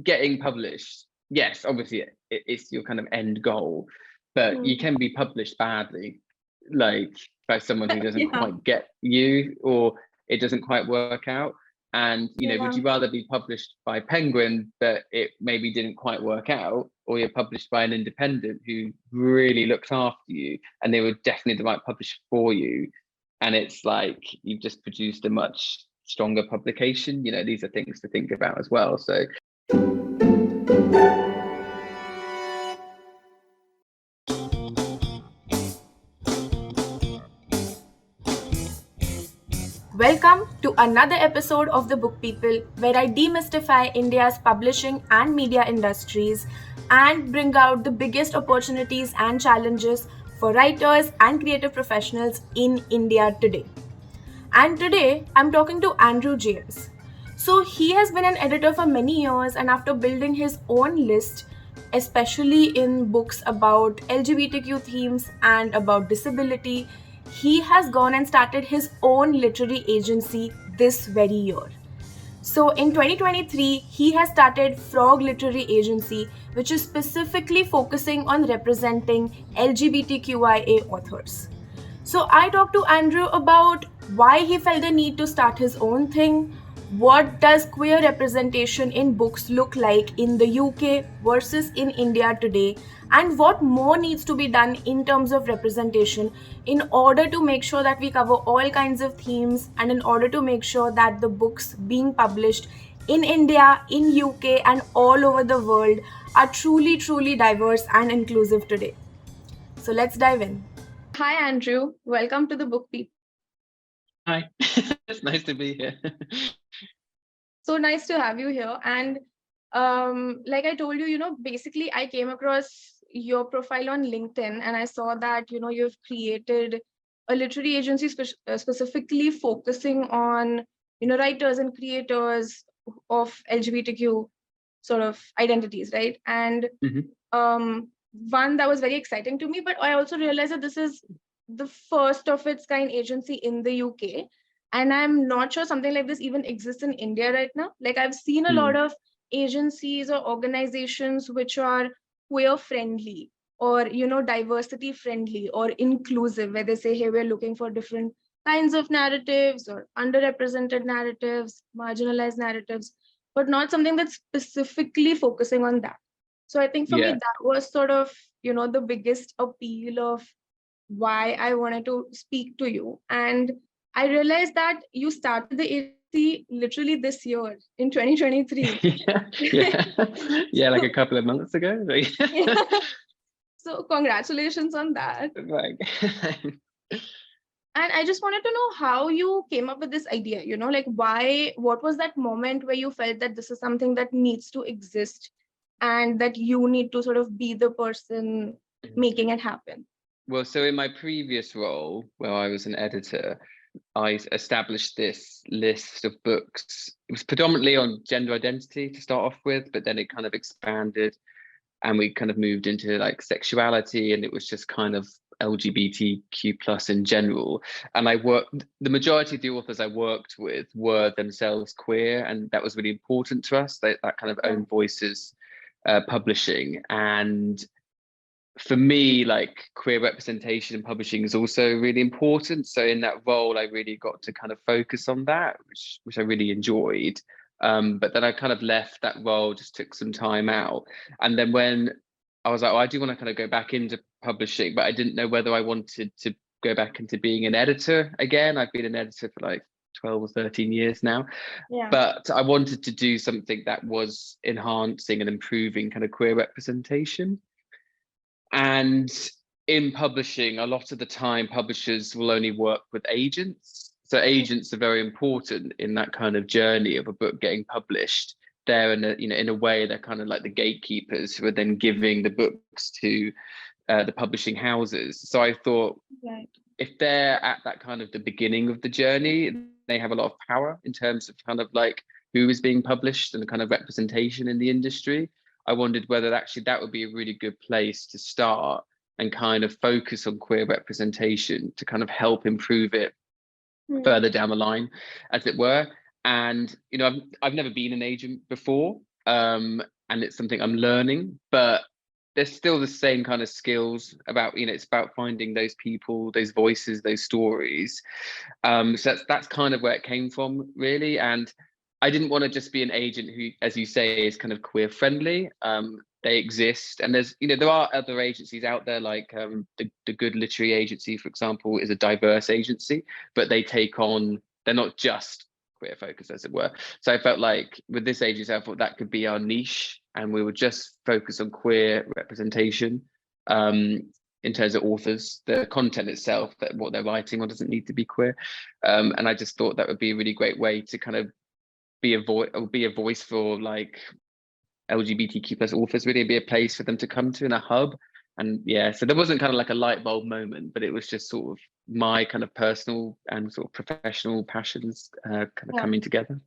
getting published, yes, obviously it's your kind of end goal, but you can be published badly, like by someone who doesn't quite get you, or it doesn't quite work out. And would you rather be published by Penguin but it maybe didn't quite work out, or you're published by an independent who really looked after you and they were definitely the right publisher for you, and it's like you've just produced a much stronger publication? These are things to think about as well. So welcome to another episode of The Book People, where I demystify India's publishing and media industries and bring out the biggest opportunities and challenges for writers and creative professionals in India today. And today, I'm talking to Andrew James. So he has been an editor for many years, and after building his own list, especially in books about LGBTQ themes and about disability, he has gone and started his own literary agency this very year. So in 2023, he has started Frog Literary Agency, which is specifically focusing on representing LGBTQIA authors. So I talked to Andrew about why he felt the need to start his own thing, what does queer representation in books look like in the UK versus in India today, and what more needs to be done in terms of representation in order to make sure that we cover all kinds of themes, and in order to make sure that the books being published in India, in UK, and all over the world are truly diverse and inclusive today. So let's dive in. Hi, Andrew. Welcome to the Book People. Hi, it's nice to be here. So nice to have you here. And like I told you, basically I came across your profile on LinkedIn and I saw that, you've created a literary agency specifically focusing on, writers and creators of LGBTQ sort of identities, right? And one that was very exciting to me, but I also realized that this is the first of its kind agency in the UK. And I'm not sure something like this even exists in India right now. Like I've seen a lot of agencies or organizations which are queer friendly or, diversity friendly or inclusive, where they say, hey, we're looking for different kinds of narratives or underrepresented narratives, marginalized narratives, but not something that's specifically focusing on that. So I think for me, that was sort of, the biggest appeal of why I wanted to speak to you. And I realized that you started the agency literally this year in 2023. Yeah, like a couple of months ago. So congratulations on that. And I just wanted to know how you came up with this idea, like what was that moment where you felt that this is something that needs to exist and that you need to sort of be the person making it happen? Well, so in my previous role, where I was an editor, I established this list of books. It was predominantly on gender identity to start off with, but then it kind of expanded and we kind of moved into like sexuality, and it was just kind of LGBTQ plus in general. And the majority of the authors I worked with were themselves queer, and that was really important to us, that kind of own voices publishing. And for me, like queer representation in publishing is also really important. So in that role, I really got to kind of focus on that, which I really enjoyed. But then I kind of left that role, just took some time out. And then when I was like, I do want to kind of go back into publishing, but I didn't know whether I wanted to go back into being an editor again. I've been an editor for like 12 or 13 years now. But I wanted to do something that was enhancing and improving kind of queer representation. And in publishing, a lot of the time, publishers will only work with agents. So agents are very important in that kind of journey of a book getting published. They're in a way, they're kind of like the gatekeepers who are then giving the books to the publishing houses. So I thought, if they're at that kind of the beginning of the journey, they have a lot of power in terms of kind of like who is being published and the kind of representation in the industry. I wondered whether actually that would be a really good place to start and kind of focus on queer representation to kind of help improve it further down the line, as it were. And I've never been an agent before, and it's something I'm learning, but there's still the same kind of skills about, it's about finding those people, those voices, those stories. So that's kind of where it came from, really. And I didn't want to just be an agent who, as you say, is kind of queer friendly. They exist, and there are other agencies out there, like the Good Literary Agency, for example, is a diverse agency, but they're not just queer focused, as it were. So I felt like with this agency, I thought that could be our niche, and we would just focus on queer representation. In terms of authors, the content itself, that what they're writing on doesn't need to be queer. And I just thought that would be a really great way to kind of be a voice for like LGBTQ plus authors, really be a place for them to come to, in a hub. And yeah, so there wasn't kind of like a light bulb moment, but it was just sort of my kind of personal and sort of professional passions kind of coming together.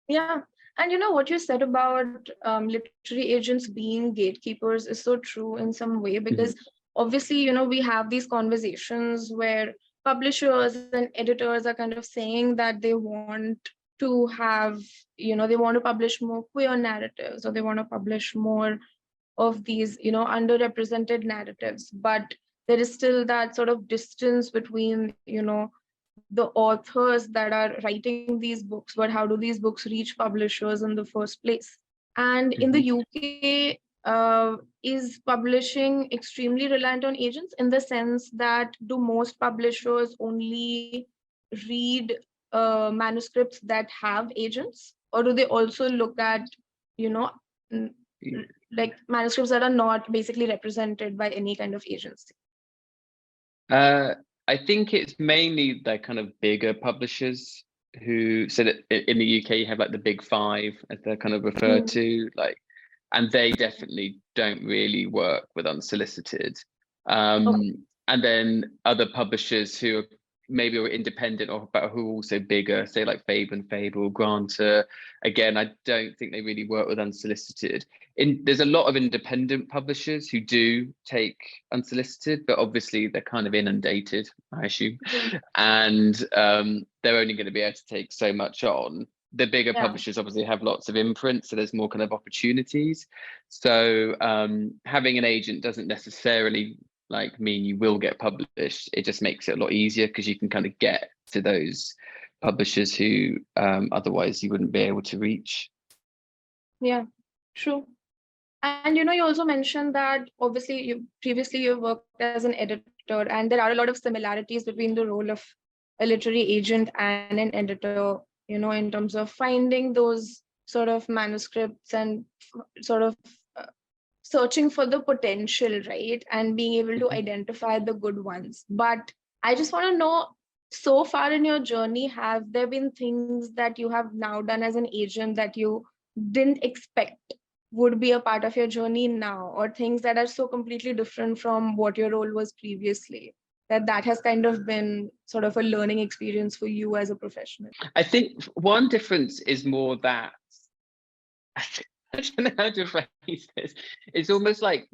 Yeah. And what you said about literary agents being gatekeepers is so true in some way, because obviously, we have these conversations where publishers and editors are kind of saying that they want to have, they want to publish more queer narratives, or they want to publish more of these, underrepresented narratives. But there is still that sort of distance between, the authors that are writing these books, but how do these books reach publishers in the first place? And in the UK, is publishing extremely reliant on agents, in the sense that do most publishers only read manuscripts that have agents, or do they also look at, like manuscripts that are not basically represented by any kind of agency? I think it's mainly the kind of bigger publishers who, so that in the UK you have like the big five, as they're kind of referred to, like, and they definitely don't really work with unsolicited. And then other publishers who are maybe are independent, or but who are also bigger, say like Faber and Faber or Granter, again, I don't think they really work with unsolicited. There's a lot of independent publishers who do take unsolicited, but obviously they're kind of inundated, I assume, and they're only going to be able to take so much on. The bigger publishers obviously have lots of imprints, so there's more kind of opportunities. So having an agent doesn't necessarily like mean you will get published. It just makes it a lot easier, because you can kind of get to those publishers who otherwise you wouldn't be able to reach. Yeah, true. And you also mentioned that obviously you worked as an editor, and there are a lot of similarities between the role of a literary agent and an editor, in terms of finding those sort of manuscripts and sort of searching for the potential, right? And being able to identify the good ones. But I just want to know, so far in your journey, have there been things that you have now done as an agent that you didn't expect would be a part of your journey now, or things that are so completely different from what your role was previously, that has kind of been sort of a learning experience for you as a professional? I think one difference is more that, I don't know how to phrase this. It's almost like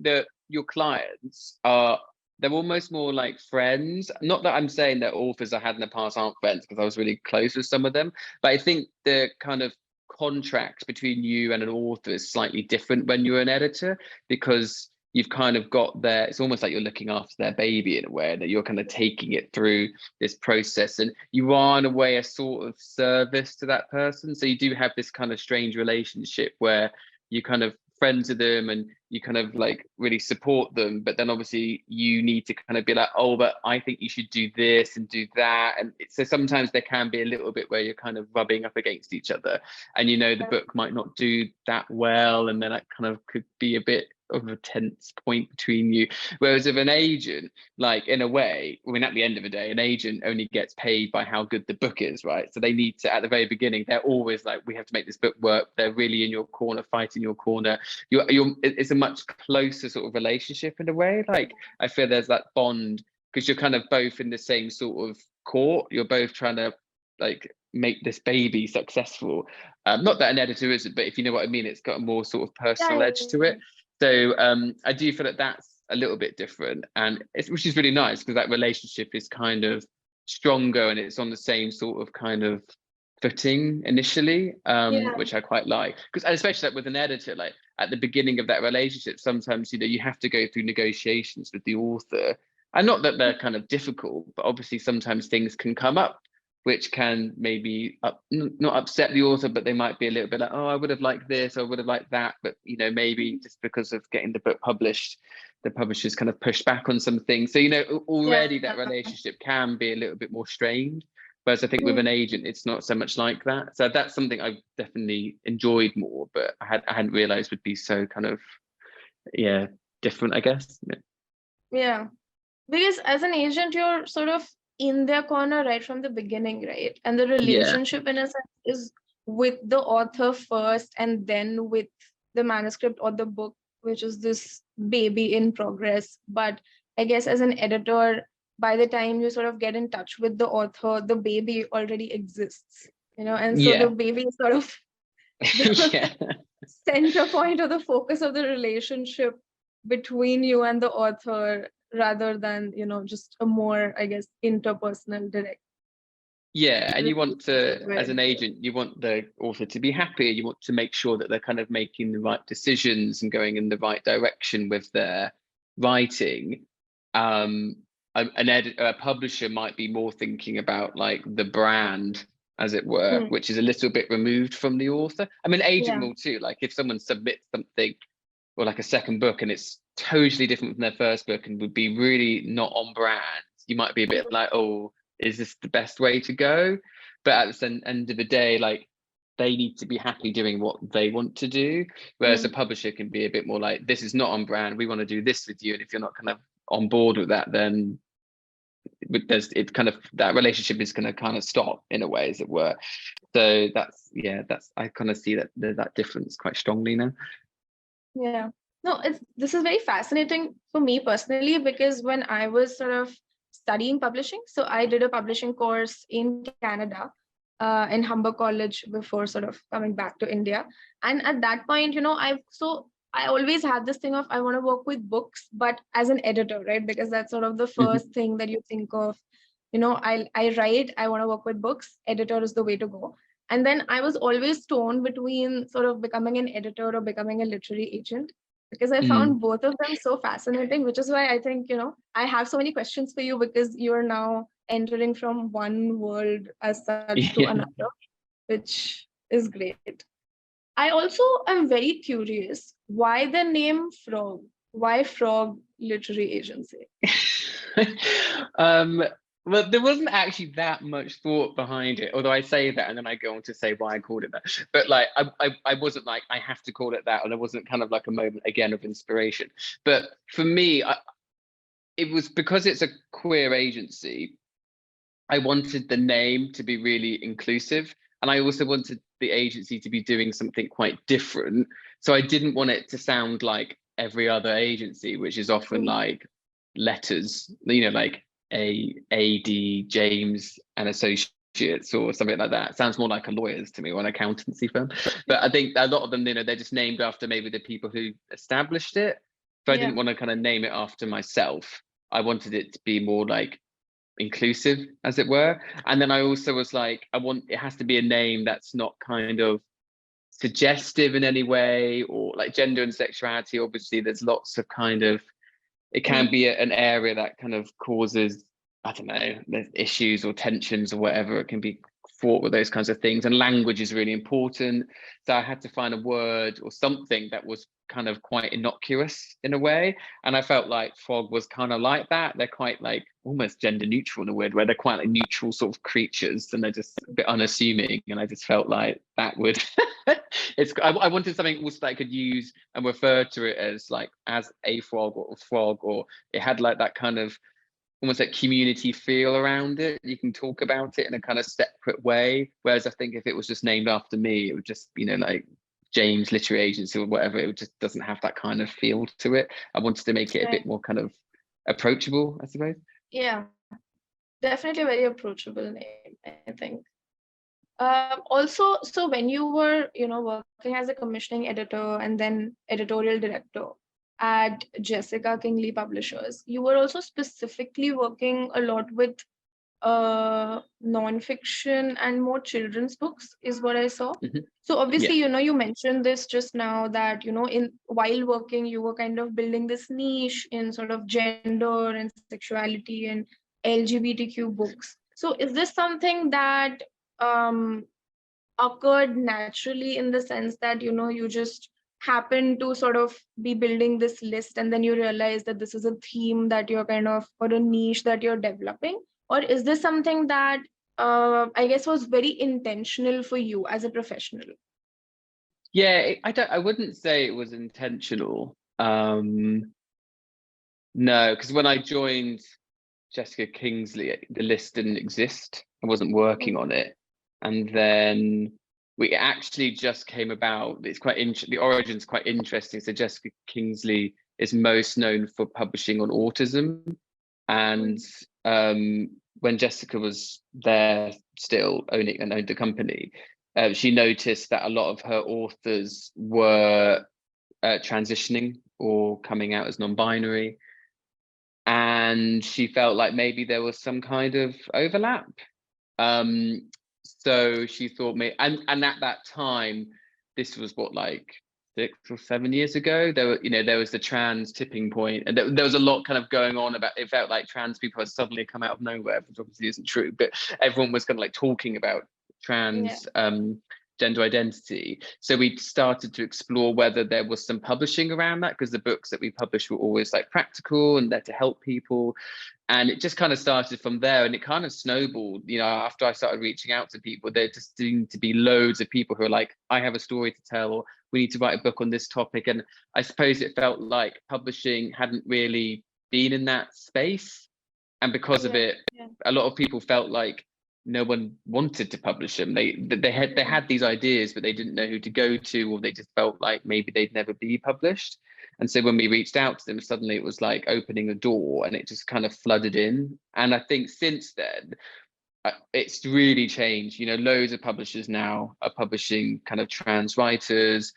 your clients they're almost more like friends. Not that I'm saying that authors I had in the past aren't friends, because I was really close with some of them, but I think the kind of contract between you and an author is slightly different when you're an editor, because you've kind of got it's almost like you're looking after their baby in a way, that you're kind of taking it through this process, and you are in a way a sort of service to that person. So you do have this kind of strange relationship where you kind of friends with them and you kind of like really support them, but then obviously you need to kind of be like, oh, but I think you should do this and do that. And so sometimes there can be a little bit where you're kind of rubbing up against each other, and the book might not do that well, and then that kind of could be a bit of a tense point between you. Whereas with an agent, like, in a way, I mean, at the end of the day, an agent only gets paid by how good the book is, right? So they need to, at the very beginning, they're always like, we have to make this book work. They're really in your corner, fighting your corner. It's a much closer sort of relationship in a way. Like, I feel there's that bond, because you're kind of both in the same sort of court. You're both trying to like make this baby successful. Not that an editor isn't, but if you know what I mean, it's got a more sort of personal edge to it. So I do feel that that's a little bit different, and which is really nice, because that relationship is kind of stronger, and it's on the same sort of kind of footing initially, Yeah. which I quite like, because especially like with an editor, like at the beginning of that relationship, sometimes you have to go through negotiations with the author, and not that they're kind of difficult, but obviously sometimes things can come up which can maybe not upset the author, but they might be a little bit like, oh, I would have liked this, or I would have liked that, but maybe just because of getting the book published, the publishers kind of pushed back on some things. So already that relationship can be a little bit more strained. Whereas I think with an agent, it's not so much like that. So that's something I've definitely enjoyed more, but I hadn't realized would be so kind of, different, I guess. Yeah. Because as an agent, you're sort of in their corner right from the beginning, right? And the relationship in a sense is with the author first, and then with the manuscript or the book, which is this baby in progress. But I guess as an editor, by the time you sort of get in touch with the author, the baby already exists, and so the baby is sort of the center point or the focus of the relationship between you and the author, rather than just a more, I guess, interpersonal direct. And you want to, as an agent, you want the author to be happy. You want to make sure that they're kind of making the right decisions and going in the right direction with their writing. A publisher might be more thinking about like the brand, as it were, which is a little bit removed from the author. I mean, agent will too. Like if someone submits something or like a second book and it's totally different from their first book and would be really not on brand, you might be a bit like, oh, is this the best way to go? But at the end of the day, like they need to be happy doing what they want to do. Whereas a publisher can be a bit more like, this is not on brand. We want to do this with you. And if you're not kind of on board with that, then that relationship is going to kind of stop in a way, as it were. So that's I kind of see that difference quite strongly now. Yeah. No, this is very fascinating for me personally, because when I was sort of studying publishing, so I did a publishing course in Canada, in Humber College, before sort of coming back to India. And at that point, I always had this thing of, I want to work with books, but as an editor, right? Because that's sort of the first thing that you think of. I write, I want to work with books, editor is the way to go. And then I was always torn between sort of becoming an editor or becoming a literary agent, because I found both of them so fascinating, which is why I think, I have so many questions for you, because you're now entering from one world as such to another, which is great. I also am very curious, why the name Frog? Why Frog Literary Agency? Well, there wasn't actually that much thought behind it, although I say that and then I go on to say why I called it that. But like, I wasn't like, I have to call it that, and it wasn't kind of like a moment again of inspiration. But for me, it was because it's a queer agency. I wanted the name to be really inclusive, and I also wanted the agency to be doing something quite different. So I didn't want it to sound like every other agency, which is often like letters, like A.D. James and Associates or something like that. It sounds more like a lawyer's to me, or an accountancy firm. But I think a lot of them, they're just named after maybe the people who established it. So I didn't want to kind of name it after myself. I wanted it to be more like inclusive, as it were. And then I also was like, it has to be a name that's not kind of suggestive in any way, or like gender and sexuality. Obviously, there's lots of kind of, it can be an area that kind of causes, I don't know, there's issues or tensions or whatever. It can be fraught with those kinds of things, and language is really important. So I had to find a word or something that was kind of quite innocuous in a way, and I felt like Frog was kind of like that. They're quite like almost gender neutral in a weird way. They're quite like neutral sort of creatures, and they're just a bit unassuming, and I just felt like that would I wanted something also that I could use and refer to it as like as a frog, or it had like that kind of almost like community feel around it. You can talk about it in a kind of separate way. Whereas I think if it was just named after me, it would just, like James Literary Agency or whatever, it just doesn't have that kind of feel to it. I wanted to make it a bit more kind of approachable, I suppose. Yeah, definitely a very approachable name, I think. Also, so when you were, working as a commissioning editor and then editorial director at Jessica Kingley Publishers, you were also specifically working a lot with non-fiction and more children's books is what I saw. Mhm. So obviously, Yeah. you mentioned this just now that, in while working, you were kind of building this niche in sort of gender and sexuality and LGBTQ books. So is this something that um, occurred naturally in the sense that, you just happen to sort of be building this list and then you realize that this is a theme that you're kind of, or a niche that you're developing? Or is this something that I guess was very intentional for you as a professional? Yeah, I wouldn't say it was intentional. No, because when I joined Jessica Kingsley, the list didn't exist. I wasn't working on it. And then we actually just came about. It's quite interesting. The origin's quite interesting. So Jessica Kingsley is most known for publishing on autism. And when Jessica was there still owned the company, she noticed that a lot of her authors were transitioning or coming out as non-binary. And she felt like maybe there was some kind of overlap. So she thought and at that time, this was what, like 6 or 7 years ago, there was the trans tipping point, and there was a lot kind of going on about, it felt like trans people had suddenly come out of nowhere, which obviously isn't true, but everyone was kind of like talking about trans gender identity. So we started to explore whether there was some publishing around that, because the books that we published were always like practical and there to help people. And it just kind of started from there, and it kind of snowballed. After I started reaching out to people, there just seemed to be loads of people who are like, I have a story to tell, or we need to write a book on this topic. And I suppose it felt like publishing hadn't really been in that space, and because of it, a lot of people felt like no one wanted to publish them. They had these ideas, but they didn't know who to go to, or they just felt like maybe they'd never be published. And so when we reached out to them, suddenly it was like opening a door, and it just kind of flooded in. And I think since then, it's really changed. Loads of publishers now are publishing kind of trans writers,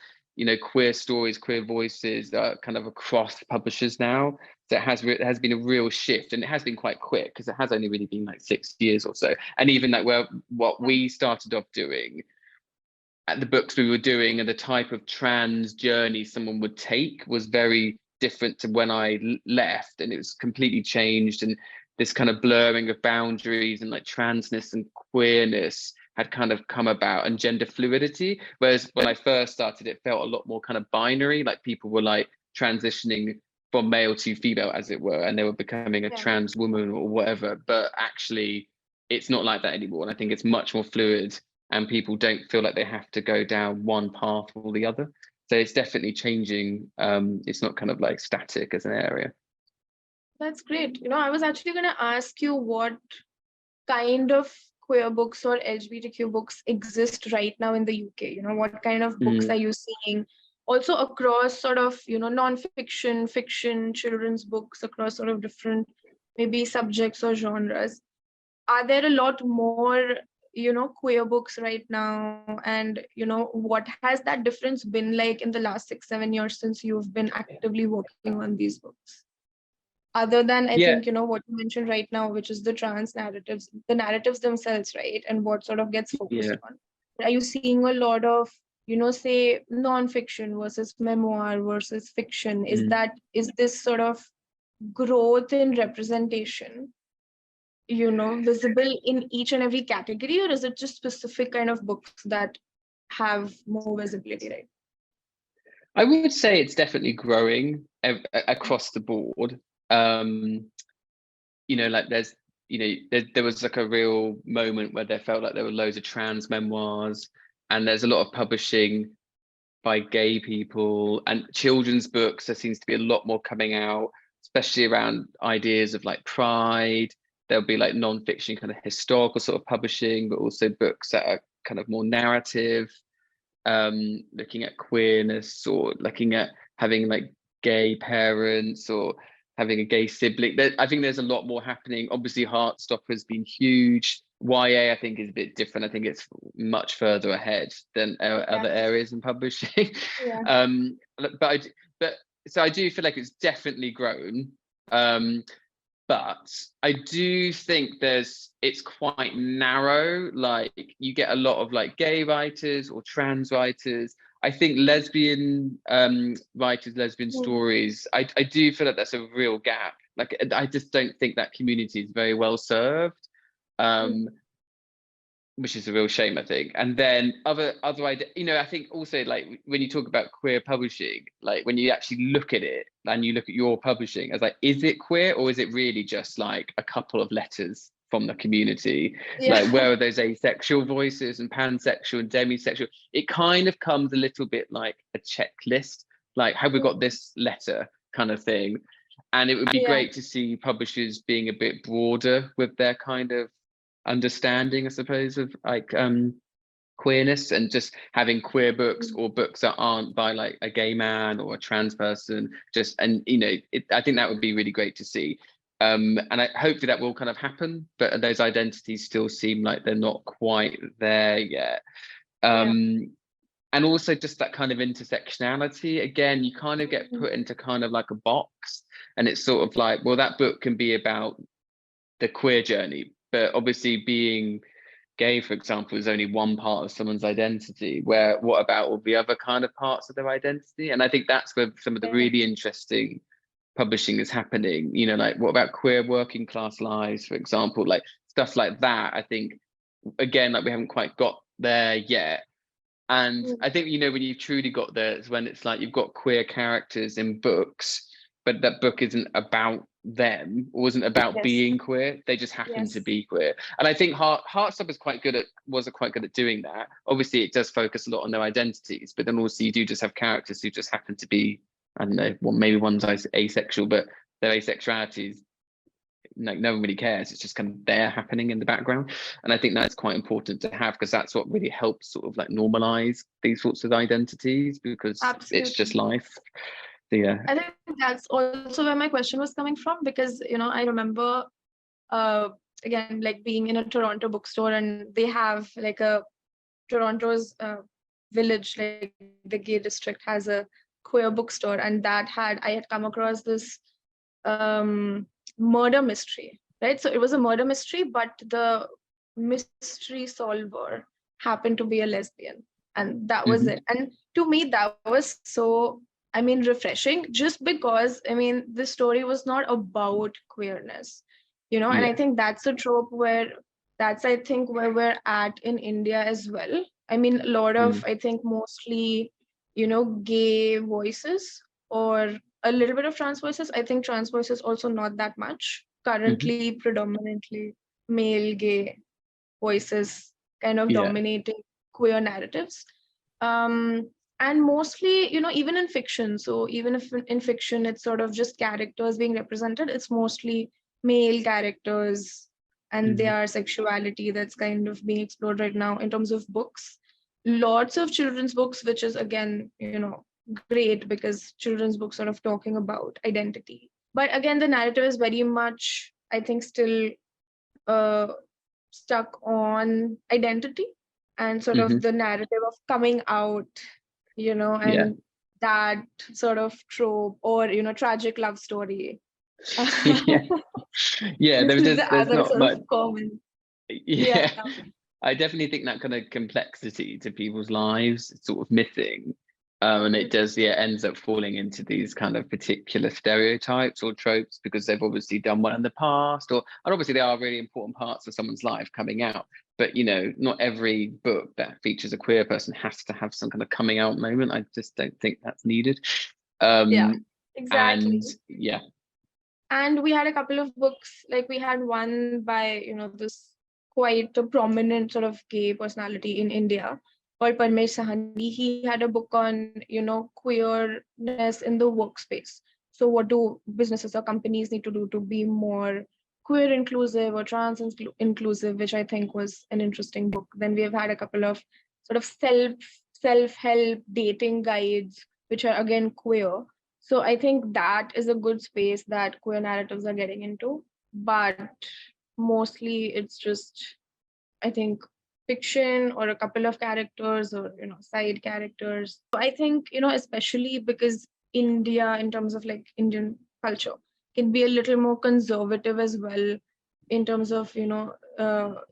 queer stories, queer voices, kind of across publishers now. So it has been a real shift, and it has been quite quick, because it has only really been like 6 years or so. And even like what we started off doing, at the books we were doing, and the type of trans journey someone would take was very different to when I left, and it was completely changed. And this kind of blurring of boundaries, and like transness and queerness had kind of come about, and gender fluidity. Whereas when I first started, it felt a lot more kind of binary, like people were like transitioning from male to female, as it were, and they were becoming a trans woman or whatever. But actually, it's not like that anymore. And I think it's much more fluid, and people don't feel like they have to go down one path or the other. So it's definitely changing. It's not kind of like static as an area. That's great. I was actually going to ask you what kind of queer books or LGBTQ books exist right now in the UK. What kind of books are you seeing? Also across sort of, non-fiction, fiction, children's books, across sort of different maybe subjects or genres. Are there a lot more, queer books right now? And, what has that difference been like in the last 6-7 years since you've been actively working on these books? Other than, I think, what you mentioned right now, which is the trans narratives, the narratives themselves, right? And what sort of gets focused on. Are you seeing a lot of, say, non-fiction versus memoir versus fiction? Is this sort of growth in representation, visible in each and every category, or is it just specific kind of books that have more visibility, right? I would say it's definitely growing across the board. Like there was like a real moment where there felt like there were loads of trans memoirs, and there's a lot of publishing by gay people, and children's books. There seems to be a lot more coming out, especially around ideas of like pride. There'll be like non-fiction kind of historical sort of publishing, but also books that are kind of more narrative, looking at queerness, or looking at having like gay parents, or having a gay sibling. I think there's a lot more happening. Obviously, Heartstopper has been huge. YA, I think, is a bit different. I think it's much further ahead than other areas in publishing. But so I do feel like it's definitely grown. But I do think it's quite narrow. Like you get a lot of like gay writers or trans writers. I think lesbian writers, lesbian stories, I do feel like that's a real gap. Like I just don't think that community is very well served. Which is a real shame, I think. And then other idea, I think also like when you talk about queer publishing, like when you actually look at it and you look at your publishing as like, is it queer or is it really just like a couple of letters from the community? Like where are those asexual voices and pansexual and demisexual? It kind of comes a little bit like a checklist, like have we got this letter kind of thing. And it would be great to see publishers being a bit broader with their kind of understanding, I suppose, of like queerness, and just having queer books or books that aren't by like a gay man or a trans person, I think that would be really great to see. And hopefully that will kind of happen, but those identities still seem like they're not quite there yet. And also just that kind of intersectionality, again, you kind of get put into kind of like a box, and it's sort of like, well, that book can be about the queer journey, but obviously being gay, for example, is only one part of someone's identity. What about all the other kind of parts of their identity? And I think that's where some of the really interesting publishing is happening. Like what about queer working class lives, for example, like stuff like that. I think, again, like we haven't quite got there yet. And I think, when you've truly got there, it's when it's like you've got queer characters in books, but that book isn't about them or wasn't about being queer. They just happen to be queer. And I think Heartstopper was quite good at doing that. Obviously it does focus a lot on their identities, but then also you do just have characters who just happen to be, I don't know, well, maybe one's asexual, but their asexuality is like no one really cares. It's just kind of there happening in the background. And I think that's quite important to have, because that's what really helps sort of like normalize these sorts of identities, because it's just life. Yeah, I think that's also where my question was coming from, because I remember again, like being in a Toronto bookstore, and they have like a Toronto's village, like the gay district has a queer bookstore, and I had come across this murder mystery, right? So it was a murder mystery, but the mystery solver happened to be a lesbian, and that was it. And to me, that was so, refreshing, just because, the story was not about queerness, and I think that's a trope I think where we're at in India as well. A lot of, I think mostly, gay voices, or a little bit of trans voices. I think trans voices also not that much. Currently, predominantly male gay voices kind of dominating queer narratives. And mostly, even in fiction. So even if in fiction, it's sort of just characters being represented, it's mostly male characters and their sexuality that's kind of being explored right now in terms of books. Lots of children's books, which is again, great, because children's books sort of talking about identity. But again, the narrative is very much, I think, still stuck on identity and sort of the narrative of coming out, and that sort of trope, or tragic love story. There's not much common. I definitely think that kind of complexity to people's lives is sort of missing, and it does ends up falling into these kind of particular stereotypes or tropes, because they've obviously done one in the past, and obviously they are really important parts of someone's life coming out, but not every book that features a queer person has to have some kind of coming out moment. I just don't think that's needed. Exactly. And we had a couple of books, like we had one by this quite a prominent sort of gay personality in India called Parmesh Sahani. He had a book on queerness in the workspace. So what do businesses or companies need to do to be more queer inclusive or trans inclusive, which I think was an interesting book. Then we have had a couple of sort of self-help dating guides, which are again queer. So I think that is a good space that queer narratives are getting into. But mostly it's just, I think, fiction or a couple of characters or side characters. So I think especially because India, in terms of like Indian culture, can be a little more conservative as well in terms of,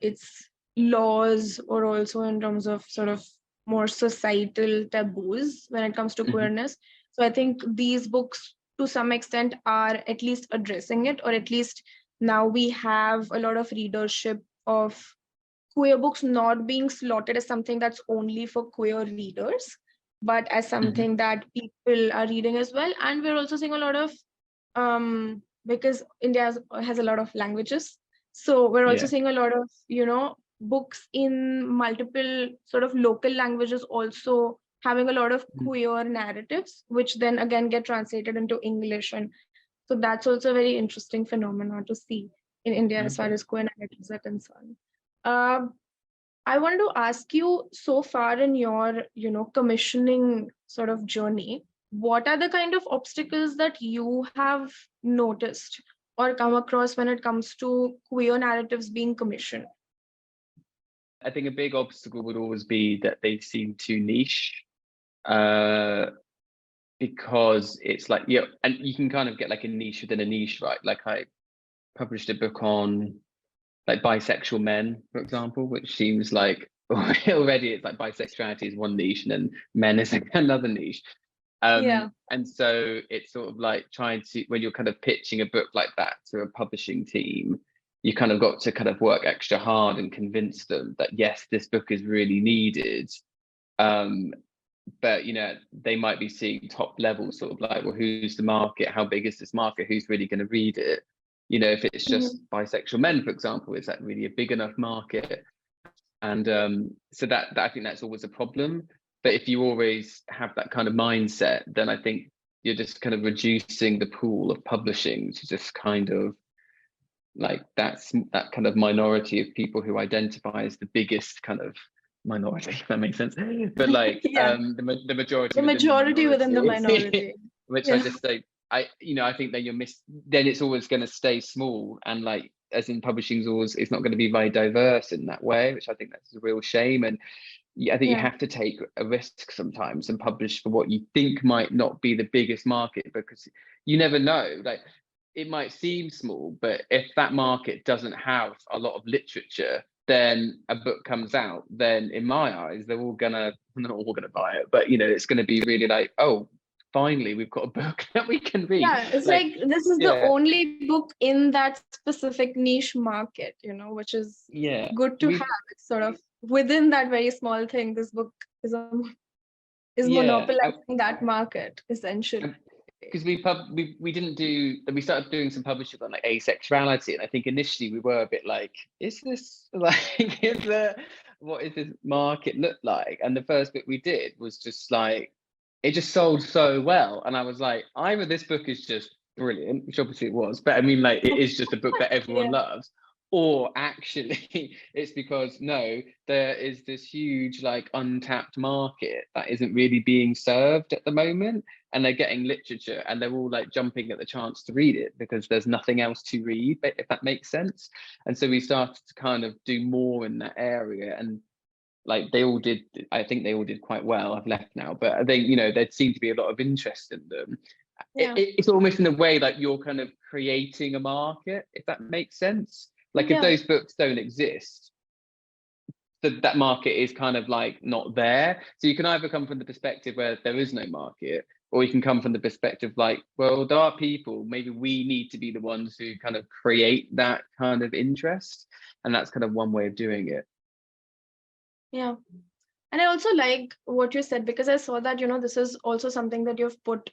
its laws, or also in terms of sort of more societal taboos when it comes to Mhm. queerness. So I think these books to some extent are at least addressing it, or at least now we have a lot of readership of queer books not being slotted as something that's only for queer readers, but as Mhm. something that people are reading as well. And we're also seeing a lot of, because India has a lot of languages, so we're also Yeah. seeing a lot of, books in multiple sort of local languages also having a lot of Mhm. queer narratives, which then again get translated into English. And so that's also a very interesting phenomenon to see in India as far Okay. as queer narratives are concerned. Um, I wanted to ask you, so far in your, commissioning sort of journey, what are the kind of obstacles that you have noticed or come across when it comes to queer narratives being commissioned? I think a big obstacle would always be that they seem too niche. Uh, because it's like, yeah, and you can kind of get like a niche within a niche, right? Like I published a book on like bisexual men, for example, which seems like already it's like bisexuality is one niche and then men is another niche. Yeah. And so it's sort of like trying to, when you're kind of pitching a book like that to a publishing team, you kind of got to kind of work extra hard and convince them that yes, this book is really needed. Um, but they might be seeing top level sort of like, well, who's the market, how big is this market, who's really going to read it? If it's just bisexual men, for example, is that really a big enough market? And so that I think that's always a problem. But if you always have that kind of mindset, then I think you're just kind of reducing the pool of publishing to just kind of like that kind of minority of people who identify as the biggest kind of minority, if that makes sense. But like Yeah. the majority The within the majority within the minority, minority. which I Yeah. just say, I think that then it's always going to stay small, and like as in publishing's always, it's not going to be very diverse in that way, which I think that's a real shame. And I think you Yeah. have to take a risk sometimes and publish for what you think might not be the biggest market, because you never know. Like it might seem small, but if that market doesn't have a lot of literature, then a book comes out, then in my eyes, they're not all gonna buy it, but it's gonna be really like, oh, finally we've got a book that we can read. Yeah, it's Like, like this is the yeah, only book in that specific niche market, which is yeah. good to have. It's sort of within that very small thing. This book is Yeah, monopolizing that market essentially. because we didn't do, we started doing some publishing on like asexuality, and I think initially we were a bit like, is this like what is this market look like? And the first bit we did was just like, it just sold so well, and I was like, either this book is just brilliant, which obviously it was, but I mean, like, it is just a book that everyone Yeah. loves, or actually it's because no, there is this huge like untapped market that isn't really being served at the moment, and they're getting literature and they're all like jumping at the chance to read it because there's nothing else to read, if that makes sense. And so we started to kind of do more in that area, and like I think they all did quite well. I've left now, but I think there seemed to be a lot of interest in them. Yeah. It's almost in a way like you're kind of creating a market, if that makes sense. Like if Yeah. those books don't exist, that market is kind of like not there. So you can either come from the perspective where there is no market, or you can come from the perspective like, well, there are people, maybe we need to be the ones who kind of create that kind of interest. And that's kind of one way of doing it. Yeah. And I also like what you said, because I saw that, this is also something that you've put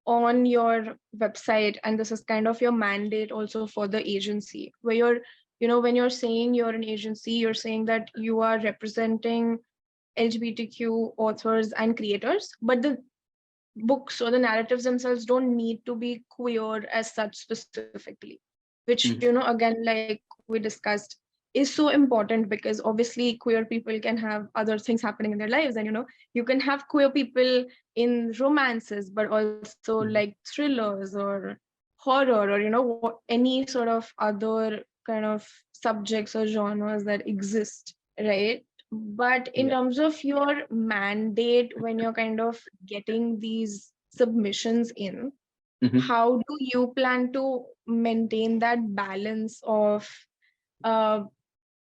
on your website, and this is kind of your mandate also for the agency, where when you're saying you're an agency, you're saying that you are representing LGBTQ authors and creators, but the books or the narratives themselves don't need to be queer as such specifically, which, again, like we discussed, is so important, because obviously queer people can have other things happening in their lives, and you can have queer people in romances, but also like thrillers or horror, or any sort of other kind of subjects or genres that exist, right? But in Yeah. terms of your mandate, when you're kind of getting these submissions in, Mhm. how do you plan to maintain that balance of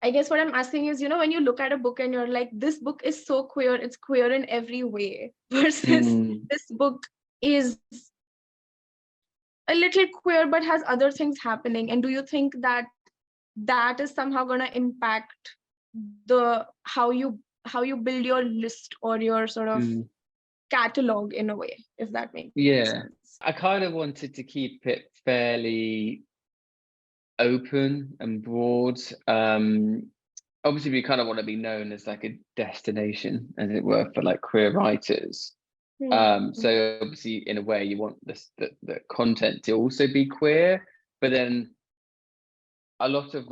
I guess what I'm asking is, when you look at a book and you're like, this book is so queer, it's queer in every way, versus Mm. this book is a little queer but has other things happening. And do you think that that is somehow going to impact the how you build your list or your sort of Mm. catalog in a way, if that makes Yeah, sense? I kind of wanted to keep it fairly open and broad. Obviously, we kind of want to be known as like a destination, as it were, for like queer writers. Hmm. So obviously, in a way, you want the content to also be queer, but then a lot of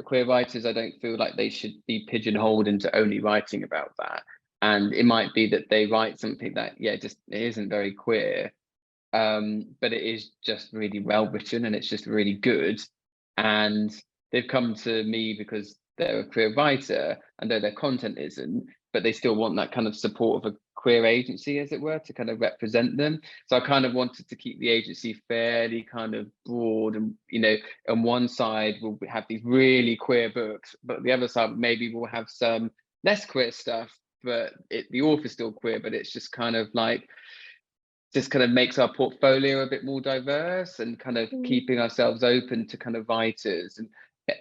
queer writers, I don't feel like they should be pigeonholed into only writing about that. And it might be that they write something that just it isn't very queer, but it is just really well written and it's just really good. And they've come to me because they're a queer writer and though their content isn't, but they still want that kind of support of a queer agency, as it were, to kind of represent them. So I kind of wanted to keep the agency fairly kind of broad, and on one side we'll have these really queer books, but the other side maybe we'll have some less queer stuff, but the author's still queer, but it's just kind of like just kind of makes our portfolio a bit more diverse and kind of Hmm. keeping ourselves open to kind of writers and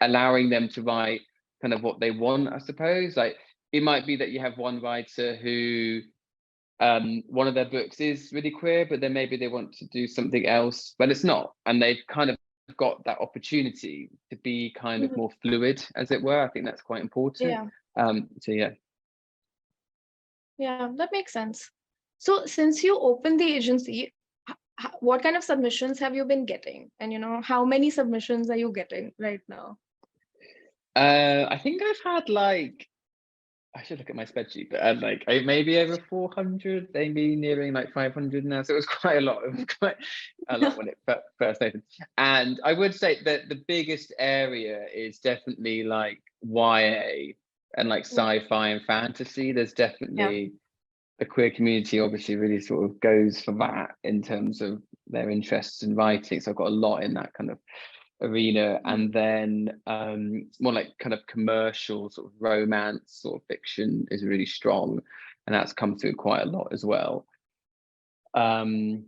allowing them to write kind of what they want, I suppose. Like it might be that you have one writer who one of their books is really queer, but then maybe they want to do something else, but it's not. And they've kind of got that opportunity to be kind of Mhm. more fluid, as it were. I think that's quite important. Yeah, So yeah. yeah, that makes sense. So since you opened the agency, what kind of submissions have you been getting? And how many submissions are you getting right now? I think I've had like I should look at my spreadsheet, but maybe over 400, maybe nearing like 500 now. So it was quite a lot. It was quite a lot when it first opened. And I would say that the biggest area is definitely like YA and like sci-fi and fantasy. There's Yeah. definitely the queer community obviously really sort of goes for that in terms of their interests in writing. So I've got a lot in that kind of arena, and then more like kind of commercial sort of romance sort of fiction is really strong, and that's come through quite a lot as well. um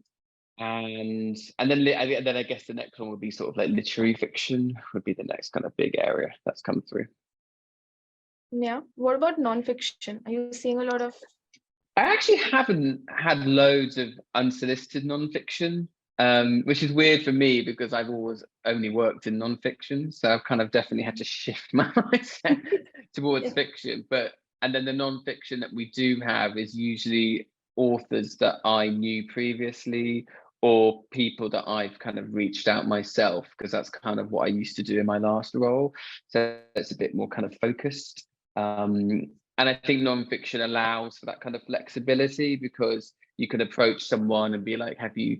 and then I guess the next one would be sort of like literary fiction would be the next kind of big area that's come through. Yeah. What about nonfiction? Are you seeing a lot of? I actually haven't had loads of unsolicited nonfiction, which is weird for me because I've always only worked in nonfiction. So I've kind of definitely had to shift my mindset towards Yeah. fiction. And then the nonfiction that we do have is usually authors that I knew previously or people that I've kind of reached out myself, because that's kind of what I used to do in my last role. So it's a bit more kind of focused. And I think nonfiction allows for that kind of flexibility because you can approach someone and be like, have you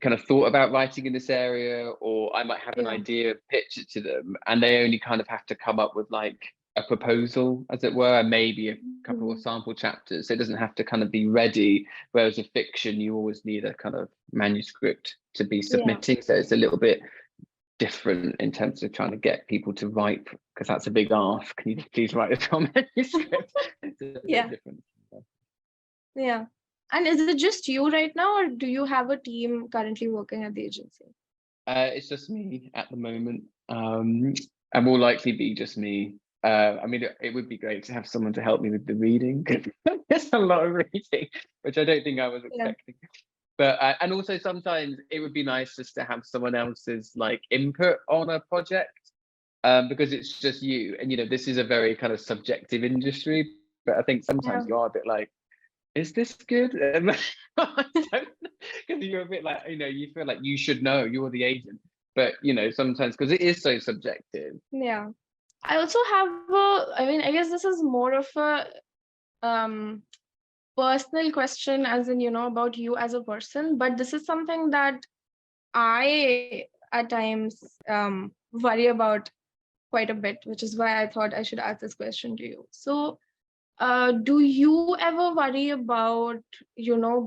kind of thought about writing in this area? Or I might have an Yeah. idea, pitch it to them, and they only kind of have to come up with like a proposal, as it were, and maybe a couple of Mhm. sample chapters. So it doesn't have to kind of be ready. Whereas a fiction, you always need a kind of manuscript to be Yeah. submitting. So it's a little bit different in terms of trying to get people to write, because that's a big ask. Can you please write a manuscript? It's a bit Yeah. different. Yeah. And is it just you right now, or do you have a team currently working at the agency? It's just me at the moment, and will likely be just me. I mean, it would be great to have someone to help me with the reading. There's a lot of reading, which I don't think I was Yeah. expecting. But and also sometimes it would be nice just to have someone else's like input on a project, because it's just you. And this is a very kind of subjective industry. But I think Yeah. sometimes you are a bit like, is this good? Because you're a bit like, you feel like you should know, you're the agent. But sometimes because it is so subjective. Yeah. I also have I mean, I guess this is more of a um personal question, as in, about you as a person, but this is something that I at times worry about quite a bit, which is why I thought I should ask this question to you. So Do you ever worry about,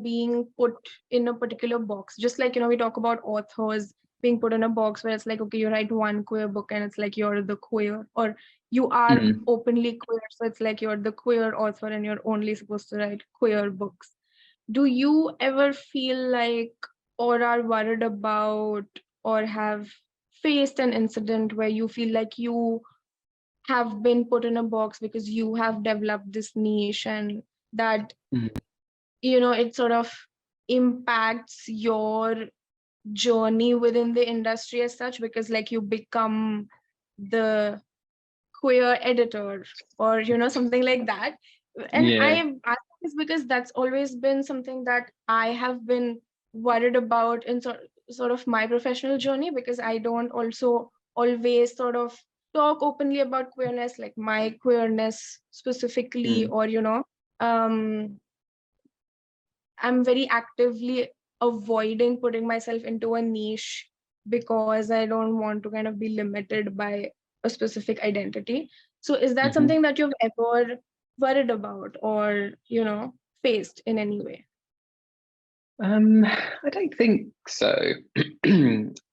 being put in a particular box? Just like, we talk about authors being put in a box where it's like, okay, you write one queer book and it's like you're the queer, or you are Mm. openly queer, so it's like you're the queer author and you're only supposed to write queer books. Do you ever feel like, or are worried about, or have faced an incident where you feel like you have been put in a box because you have developed this niche, and that Mm. it sort of impacts your journey within the industry as such, because like you become the queer editor, or something like that? And I Yeah. am asking this because that's always been something that I have been worried about in sort of my professional journey, because I don't also always sort of talk openly about queerness, like my queerness specifically, Mm. or um I'm very actively avoiding putting myself into a niche because I don't want to kind of be limited by a specific identity. So is that Mhm. something that you've ever worried about, or, faced in any way? I don't think so.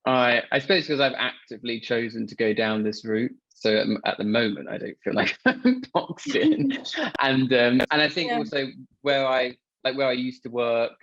I suppose because I've actively chosen to go down this route. So at the moment, I don't feel like I'm boxed in. And I think Yeah. also where I used to work,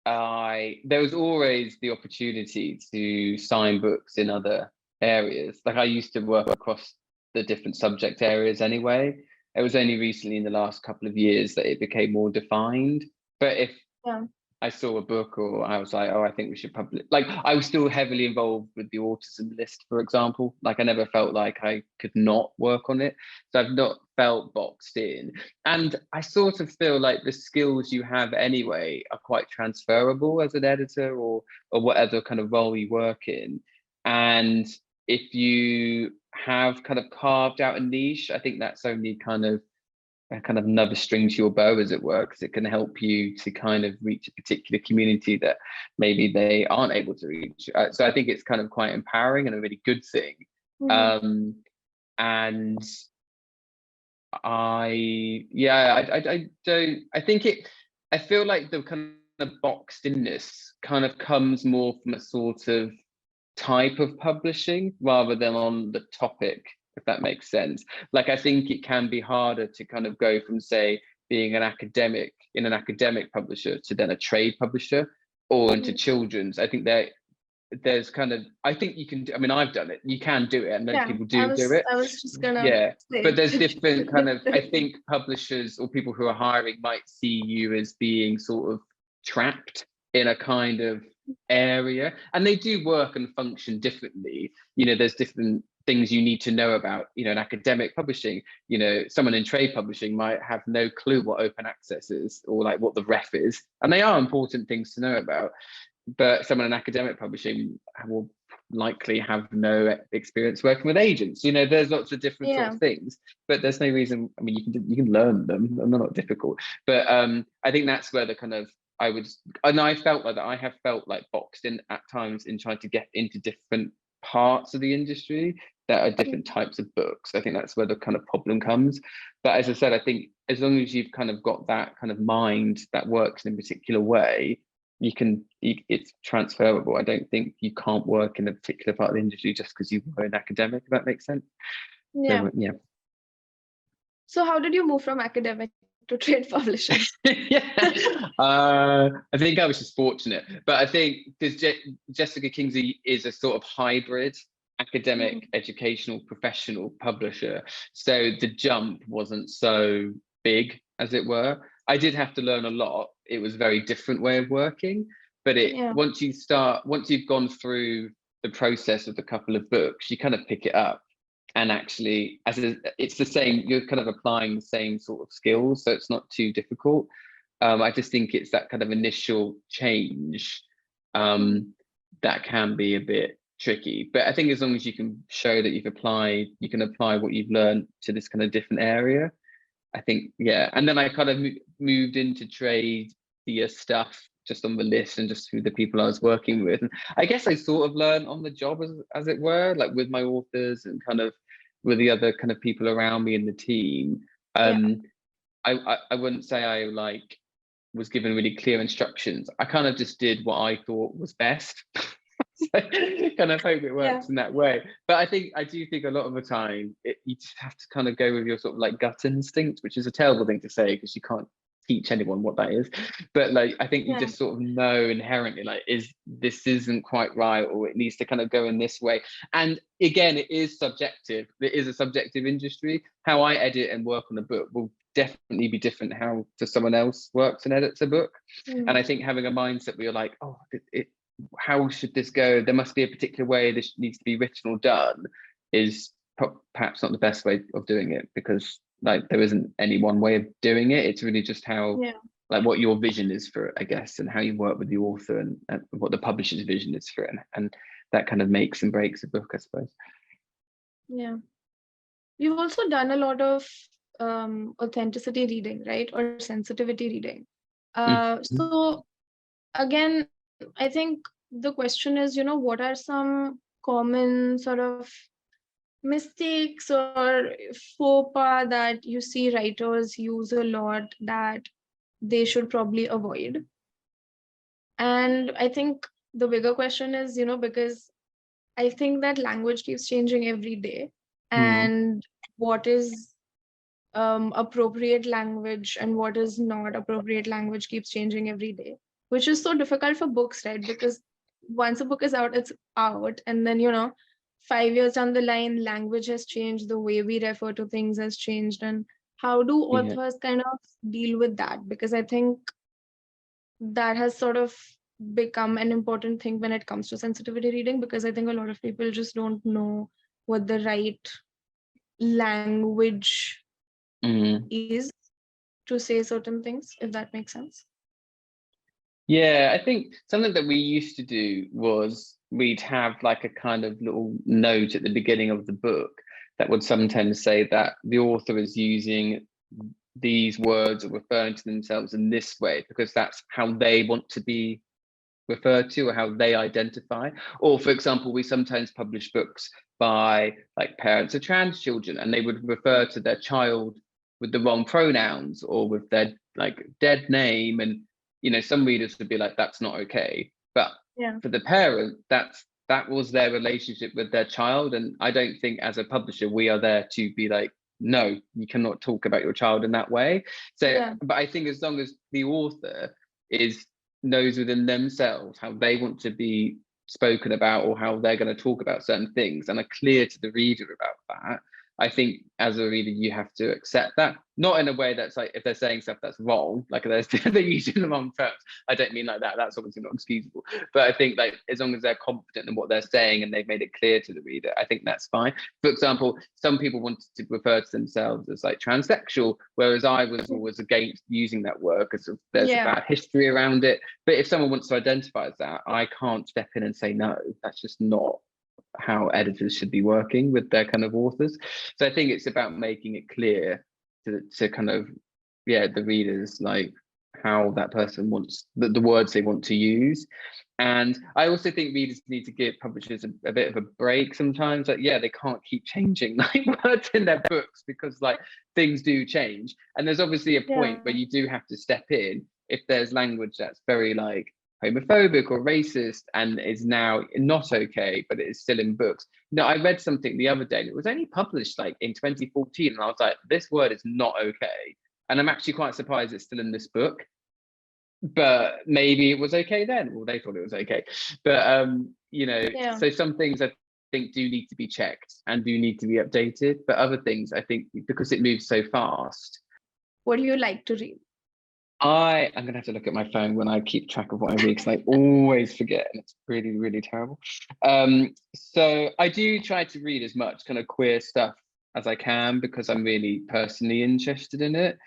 I there was always the opportunity to sign books in other areas. Like I used to work across the different subject areas anyway. It was only recently in the last couple of years that it became more defined. But if Yeah. I saw a book or I was like, oh, I think we should publish. Like I was still heavily involved with the autism list, for example. Like I never felt like I could not work on it. So I've not felt boxed in. And I sort of feel like the skills you have anyway are quite transferable as an editor or whatever kind of role you work in. And if you have kind of carved out a niche, I think that's only kind of another string to your bow, as it were, because it can help you to kind of reach a particular community that maybe they aren't able to reach. So I think it's kind of quite empowering and a really good thing. Mhm. Um, and I don't. I think it. I feel like the kind of boxed inness kind of comes more from a sort of type of publishing rather than on the topic, if that makes sense. Like I think it can be harder to kind of go from, say, being an academic in an academic publisher to then a trade publisher or into Mhm. children's. I think there's kind of, I think you can do, I mean, I've done it, you can do it, and most Yeah, people I do do was it. I was just gonna Yeah, but say. there's different kind of, I think publishers or people who are hiring might see you as being sort of trapped in a kind of area, and they do work and function differently. There's different things you need to know about, in academic publishing. Someone in trade publishing might have no clue what open access is or like what the ref is, and they are important things to know about. But someone in academic publishing will likely have no experience working with agents. There's lots of different sort Yeah. of things, but there's no reason. I mean, you can learn them, and they're not difficult. But I think that's where the kind of I would, and I felt like that. I have felt like boxed in at times in trying to get into different parts of the industry that are different types of books. I think that's where the kind of problem comes. But as I said, I think as long as you've kind of got that kind of mind that works in a particular way, it's transferable. I don't think you can't work in a particular part of the industry just because you were an academic, if that makes sense. Yeah. So yeah. So how did you move from academic to trade publishing? Yeah. I think I was just fortunate, but I think because Jessica Kingsley is a sort of hybrid academic, educational, professional publisher, so the jump wasn't so big, as it were. I did have to learn a lot. It was a very different way of working, but Yeah. once you've gone through the process of a couple of books, you kind of pick it up, and actually it's the same, you're kind of applying the same sort of skills, so it's not too difficult. I just think it's that kind of initial change that can be a bit tricky, but I think as long as you can show that you can apply what you've learned to this kind of different area, I think, yeah. And then I kind of moved into trade the stuff just on the list and just through the people I was working with. And I guess I sort of learned on the job, as it were, like with my authors and kind of with the other kind of people around me in the team. I wouldn't say I like was given really clear instructions. I kind of just did what I thought was best. So kind of hope it works in that way. But I do think a lot of the time you just have to kind of go with your sort of like gut instinct, which is a terrible thing to say because you can't teach anyone what that is. But like I think you just sort of know inherently like this isn't quite right, or it needs to kind of go in this way. And again, it is subjective. It is a subjective industry. How I edit and work on a book will definitely be different how to someone else works and edits a book. And I think having a mindset where you're like, oh, how should this go? There must be a particular way this needs to be written or done is perhaps not the best way of doing it, because like there isn't any one way of doing it. It's really just how like what your vision is for it, I guess, and how you work with the author and what the publisher's vision is for it, and that kind of makes and breaks a book, I suppose. Yeah. You've also done a lot of authenticity reading, right? Or sensitivity reading. So again, I think the question is, what are some common sort of mistakes or faux pas that you see writers use a lot that they should probably avoid? And I think the bigger question is, because I think that language keeps changing every day, and what is appropriate language and what is not appropriate language keeps changing every day, which is so difficult for books, right? Because once a book is out, it's out, and then 5 years down the line, language has changed, the way we refer to things has changed. And how do authors kind of deal with that? Because I think that has sort of become an important thing when it comes to sensitivity reading, because I think a lot of people just don't know what the right language is to say certain things, if that makes sense. Yeah, I think something that we used to do was we'd have like a kind of little note at the beginning of the book that would sometimes say that the author is using these words or referring to themselves in this way because that's how they want to be referred to or how they identify. Or for example, we sometimes publish books by like parents of trans children, and they would refer to their child with the wrong pronouns or with their like dead name, and some readers would be like, that's not okay. But for the parent, that was their relationship with their child. And I don't think as a publisher we are there to be like, no, you cannot talk about your child in that way. So but I think as long as the author knows within themselves how they want to be spoken about or how they're going to talk about certain things and are clear to the reader about that, I think as a reader you have to accept that, not in a way that's like if they're saying stuff that's wrong, like they're using the wrong terms. I don't mean like that, that's obviously not excusable, but I think like as long as they're confident in what they're saying and they've made it clear to the reader, I think that's fine. For example, some people wanted to refer to themselves as like transsexual, whereas I was always against using that word because there's a bad history around it. But if someone wants to identify as that, I can't step in and say no, that's just not how editors should be working with their kind of authors. So I think it's about making it clear to kind of the readers like how that person wants the words they want to use. And I also think readers need to give publishers a bit of a break sometimes. Like they can't keep changing like words in their books because like things do change, and there's obviously a point where you do have to step in if there's language that's very like homophobic or racist and is now not okay, but it is still in books. I read something the other day and it was only published like in 2014, and I was like, this word is not okay, and I'm actually quite surprised it's still in this book. But maybe it was okay then, or they thought it was okay. But so some things I think do need to be checked and do need to be updated, but other things I think because it moves so fast. What do you like to read? I'm gonna have to look at my phone when I keep track of what I read because I always forget, and it's really, really terrible. So I do try to read as much kind of queer stuff as I can because I'm really personally interested in it.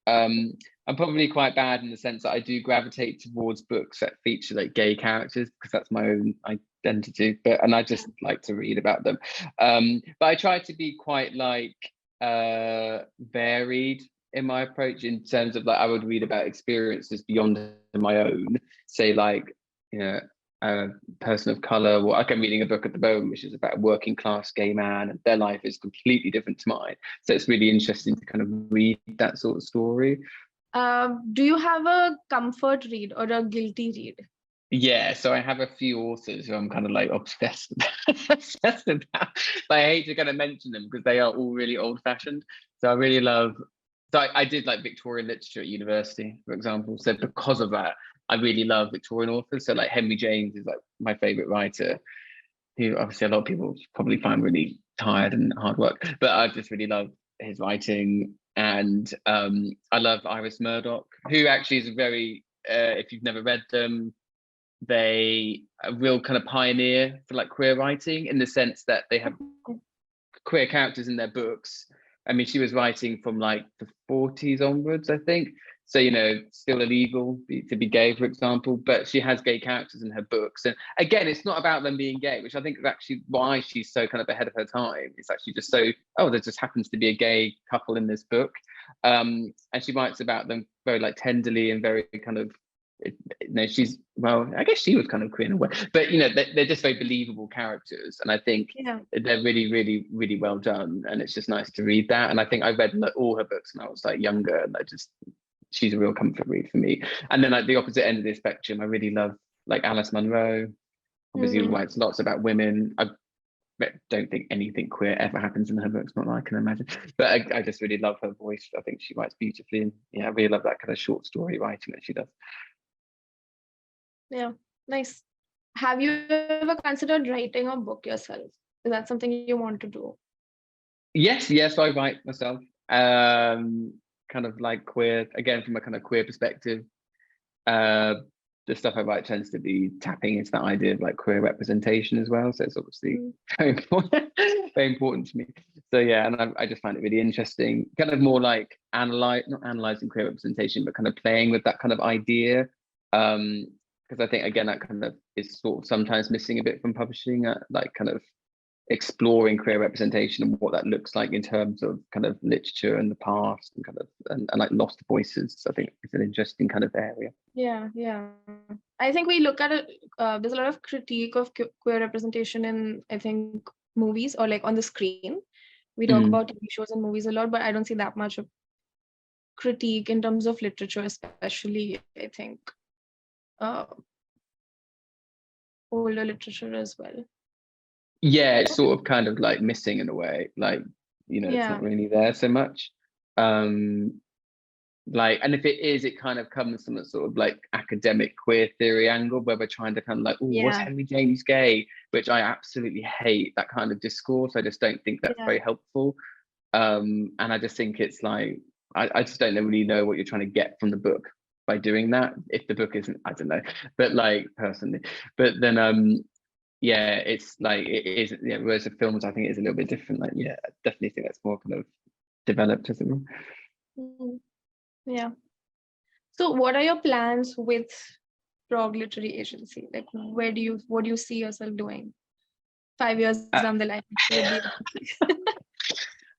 I'm probably quite bad in the sense that I do gravitate towards books that feature like gay characters because that's my own identity, and I just like to read about them. But I try to be quite like varied in my approach in terms of like I would read about experiences beyond my own, say like a person of color. Well, like I'm reading a book at the moment which is about a working class gay man, and their life is completely different to mine, so it's really interesting to kind of read that sort of story. Do you have a comfort read or a guilty read? Yeah, so I have a few authors who I'm kind of like obsessed obsessed about, but I hate to kind of mention them because they are all really old fashioned. So I really love, so I did like Victorian literature at university, for example. So because of that, I really love Victorian authors. So like Henry James is like my favorite writer, who obviously a lot of people probably find really tired and hard work, but I just really love his writing. And I love Iris Murdoch, who actually is a very, if you've never read them, they a real kind of pioneer for like queer writing, in the sense that they have queer characters in their books. I mean, she was writing from like the 40s onwards, I think. So, you know, still illegal to be gay, for example, but she has gay characters in her books. And again, it's not about them being gay, which I think is actually why she's so kind of ahead of her time. It's actually just so, oh, there just happens to be a gay couple in this book. And she writes about them very like tenderly and very kind of, you know, she's, well, I guess she was kind of queer in a way, but you know, they're just very believable characters, and I think they're really, really, really well done, and it's just nice to read that. And I think I read all her books when I was like younger, and she's a real comfort read for me. And then like the opposite end of the spectrum, I really love like Alice Munro, obviously writes lots about women. I don't think anything queer ever happens in her books, not that I can imagine, but I just really love her voice. I think she writes beautifully, and yeah, I really love that kind of short story writing that she does. Yeah, nice. Have you ever considered writing a book yourself? Is that something you want to do? Yes, I write myself. Kind of like queer, again, from a kind of queer perspective. The stuff I write tends to be tapping into that idea of like queer representation as well. So it's obviously very important, very important to me. So yeah, and I just find it really interesting. Kind of more like not analyzing queer representation, but kind of playing with that kind of idea. Because I think again that kind of is sort of sometimes missing a bit from publishing, like kind of exploring queer representation and what that looks like in terms of kind of literature and the past and kind of and like lost voices. So I think it's an interesting kind of area. Yeah. I think we look at it. There's a lot of critique of queer representation in, I think, movies or like on the screen. We talk about TV shows and movies a lot, but I don't see that much of critique in terms of literature, especially, I think, older literature as well. Yeah, it's sort of kind of like missing in a way, like, you know, it's not really there so much. Like, and if it is, it kind of comes from a sort of like academic queer theory angle where we're trying to kind of like, oh, was Henry James gay? Which I absolutely hate that kind of discourse. I just don't think that's very helpful. And I just think it's like, I just don't really know what you're trying to get from the book by doing that. If the book isn't, I don't know, but like personally, but then yeah, it's like it is, yeah, whereas the films I think is a little bit different. Like, yeah, I definitely think that's more kind of developed, isn't it? Yeah. So what are your plans with Prog Literary Agency? Like, what do you see yourself doing 5 years down the line?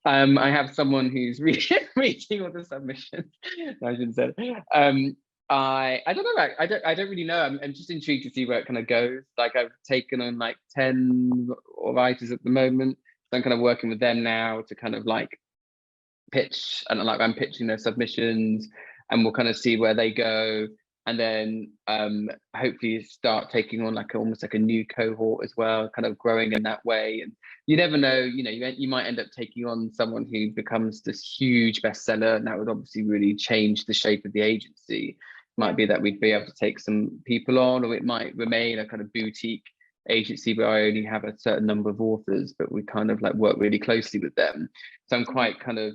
I have someone who's reading all the submissions. No, I shouldn't say it. I don't know. I don't really know. I'm just intrigued to see where it kind of goes. Like I've taken on like 10 writers at the moment. So I'm kind of working with them now to kind of like pitch, and like I'm pitching their submissions, and we'll kind of see where they go. And then hopefully start taking on like almost like a new cohort as well, kind of growing in that way. And you never know, you know, you might end up taking on someone who becomes this huge bestseller, and that would obviously really change the shape of the agency. Might be that we'd be able to take some people on, or it might remain a kind of boutique agency where I only have a certain number of authors, but we kind of like work really closely with them. So I'm quite kind of,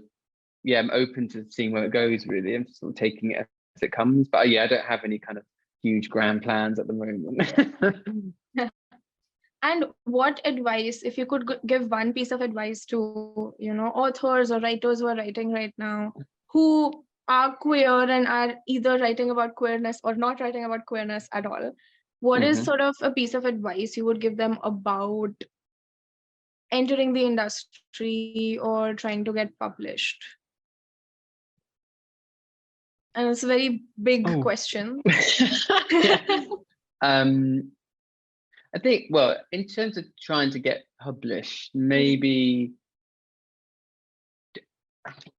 yeah, I'm open to seeing where it goes really. I'm just sort of taking it as it comes, but yeah, I don't have any kind of huge grand plans at the moment. And what advice, if you could give one piece of advice to, you know, authors or writers who are writing right now, who are queer and are either writing about queerness or not writing about queerness at all, what is sort of a piece of advice you would give them about entering the industry or trying to get published? And it's a very big question. I think, well, in terms of trying to get published, maybe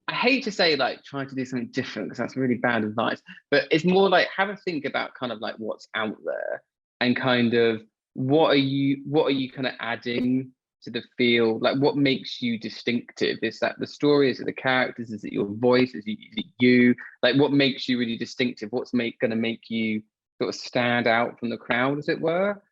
I hate to say like try to do something different because that's really bad advice, but it's more like have a think about kind of like what's out there and kind of what are you kind of adding to the field, like what makes you distinctive? Is that the story? Is it the characters? Is it your voice? Is it you? Like what makes you really distinctive? What's going to make you sort of stand out from the crowd, as it were?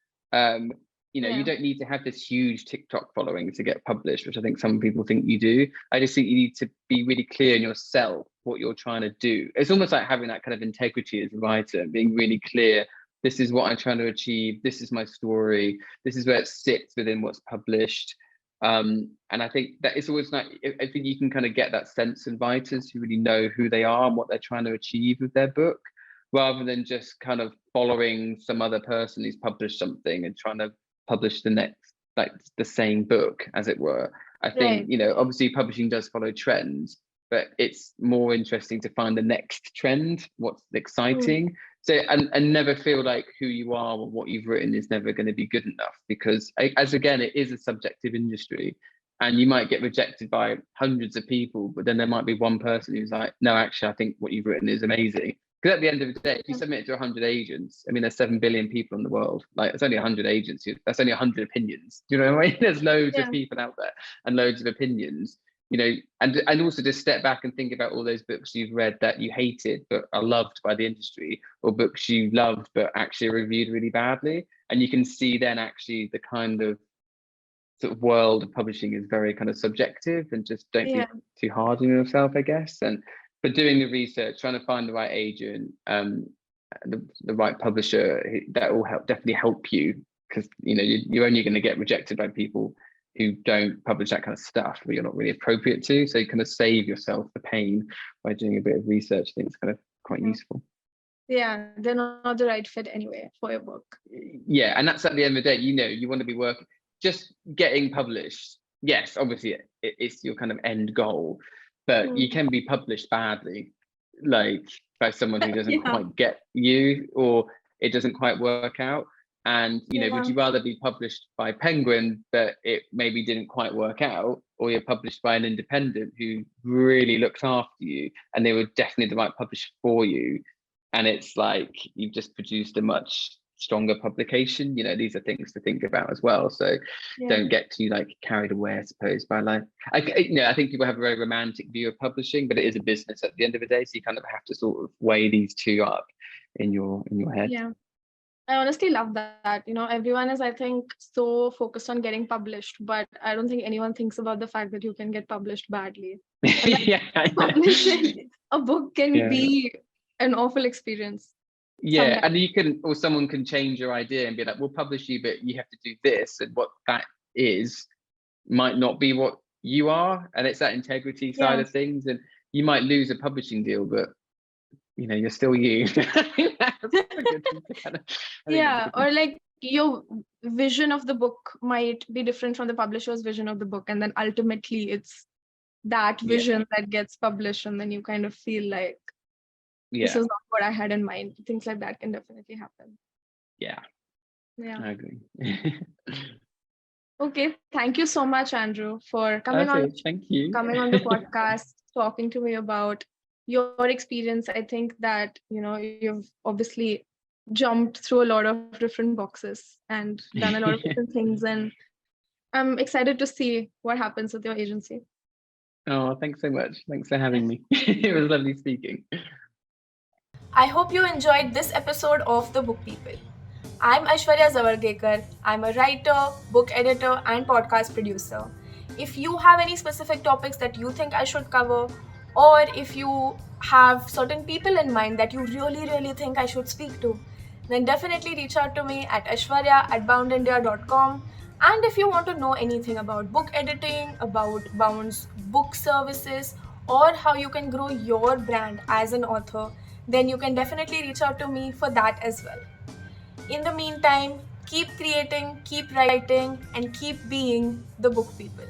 You don't need to have this huge TikTok following to get published, which I think some people think you do. I just think you need to be really clear in yourself what you're trying to do. It's almost like having that kind of integrity as a writer, being really clear. This is what I'm trying to achieve. This is my story. This is where it sits within what's published. And I think that it's always like, I think you can kind of get that sense in writers who really know who they are and what they're trying to achieve with their book, rather than just kind of following some other person who's published something and trying to publish the next, like the same book, as it were. I think, obviously publishing does follow trends, but it's more interesting to find the next trend, what's exciting. So, and never feel like who you are or what you've written is never going to be good enough, because as again, it is a subjective industry and you might get rejected by hundreds of people, but then there might be one person who's like, no, actually, I think what you've written is amazing. Because at the end of the day, if you submit it to 100 agents, I mean, there's 7 billion people in the world. Like, it's only 100 agents. That's only 100 opinions. Do you know what I mean? There's loads of people out there and loads of opinions. And also just step back and think about all those books you've read that you hated but are loved by the industry, or books you loved but actually are reviewed really badly. And you can see then actually the kind of sort of world of publishing is very kind of subjective, and just don't be too hard on yourself, I guess. But doing the research, trying to find the right agent, the right publisher, that will definitely help you, because you're only going to get rejected by people who don't publish that kind of stuff where you're not really appropriate to. So you kind of save yourself the pain by doing a bit of research. I think it's kind of quite useful. Yeah, they're not the right fit anyway for your book. Yeah, and that's at the end of the day, you want to be working, just getting published. Yes, obviously it's your kind of end goal, but you can be published badly, like by someone who doesn't quite get you, or it doesn't quite work out. And would you rather be published by Penguin but it maybe didn't quite work out, or you're published by an independent who really looks after you and they were definitely the right publisher for you, and it's like you've just produced a much stronger publication? These are things to think about as well. So don't get too like carried away, I suppose, by like I think people have a very romantic view of publishing, but it is a business at the end of the day, so you kind of have to sort of weigh these two up in your head. I honestly love that. Everyone is, I think, so focused on getting published, but I don't think anyone thinks about the fact that you can get published badly. Publishing a book can be an awful experience. Yeah, sometimes. And someone can change your idea and be like, we'll publish you, but you have to do this, and what that is might not be what you are, and it's that integrity side of things, and you might lose a publishing deal, but you're still you. Or like your vision of the book might be different from the publisher's vision of the book, and then ultimately it's that vision that gets published, and then you kind of feel like this is not what I had in mind. Things like that can definitely happen. I agree. Okay, thank you so much, Andrew, for coming on the podcast, talking to me about your experience. I think that you've obviously jumped through a lot of different boxes and done a lot of different things, and I'm excited to see what happens with your agency. Oh, thanks so much. Thanks for having me. It was lovely speaking. I hope you enjoyed this episode of The Book People. I'm Aishwarya Zavargekar. I'm a writer, book editor, and podcast producer. If you have any specific topics that you think I should cover, or if you have certain people in mind that you really, really think I should speak to, then definitely reach out to me at aishwarya@boundindia.com. And if you want to know anything about book editing, about Bound's book services, or how you can grow your brand as an author, then you can definitely reach out to me for that as well. In the meantime, keep creating, keep writing, and keep being the book people.